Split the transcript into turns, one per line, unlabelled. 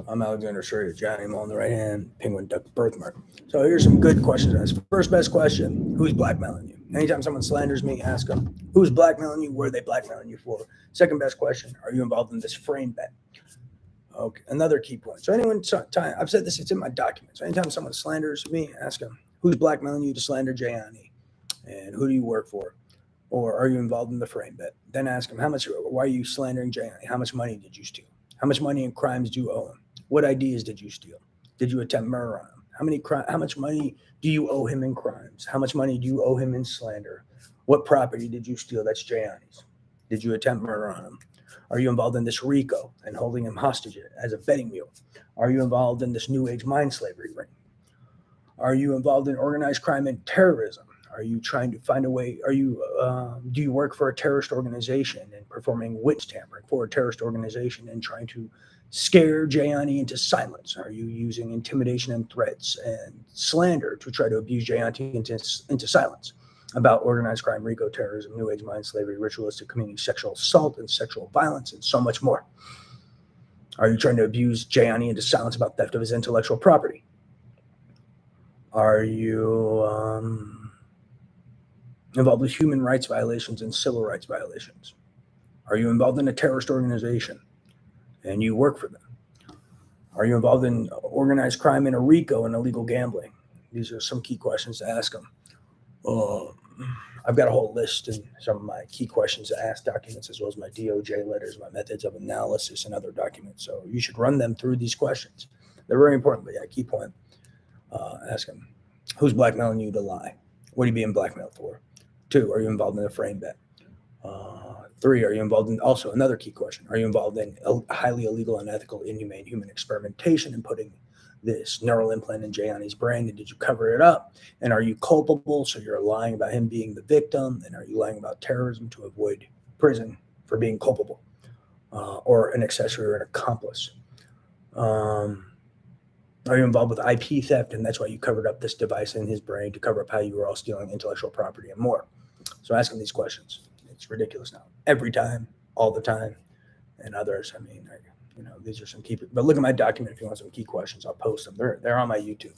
I'm Alexander Sure, Johnny Mole on the right hand, penguin duck birthmark. So here's some good questions to ask. First best question, who's blackmailing you? Anytime someone slanders me, ask them, who's blackmailing you? What are they blackmailing you for? Second best question, are you involved in this frame bet? Okay, another key point. So I've said this, it's in my documents. Anytime someone slanders me, ask them, who's blackmailing you to slander Jayanty? And who do you work for? Or are you involved in the frame bet? Then ask them, why are you slandering Jayanty? How much money did you steal? How much money in crimes do you owe him? What ideas did you steal? Did you attempt murder on him? How much money do you owe him in crimes? How much money do you owe him in slander? What property did you steal that's Jayanty's? Did you attempt murder on him? Are you involved in this RICO and holding him hostage as a betting mule? Are you involved in this New Age mind slavery ring? Are you involved in organized crime and terrorism? Are you trying to find a way? Do you work for a terrorist organization and performing witness tampering for a terrorist organization and trying to scare Jayanty into silence? Are you using intimidation and threats and slander to try to abuse Jayanty into silence about organized crime, RICO, terrorism, New Age mind slavery, ritualistic community, sexual assault, and sexual violence, and so much more? Are you trying to abuse Jayanty into silence about theft of his intellectual property? Are you involved with human rights violations and civil rights violations? Are you involved in a terrorist organization and you work for them? Are you involved in organized crime and a RICO and illegal gambling? These are some key questions to ask them. I've got a whole list and some of my key questions to ask documents, as well as my DOJ letters, my methods of analysis, and other documents. So you should run them through these questions. They're very important, but yeah, key point. Ask them, who's blackmailing you to lie? What are you being blackmailed for? 2, are you involved in a frame bet? 3, are you involved in, also another key question, are you involved in highly illegal, unethical, inhumane human experimentation and putting this neural implant in Jayanty's brain, and did you cover it up? And are you culpable? So you're lying about him being the victim, and are you lying about terrorism to avoid prison for being culpable, or an accessory or an accomplice? Are you involved with IP theft, and that's why you covered up this device in his brain to cover up how you were all stealing intellectual property and more? So ask him these questions. It's ridiculous now. Every time, all the time, and others. I mean, these are some key. But look at my document if you want some key questions. I'll post them. They're on my YouTube.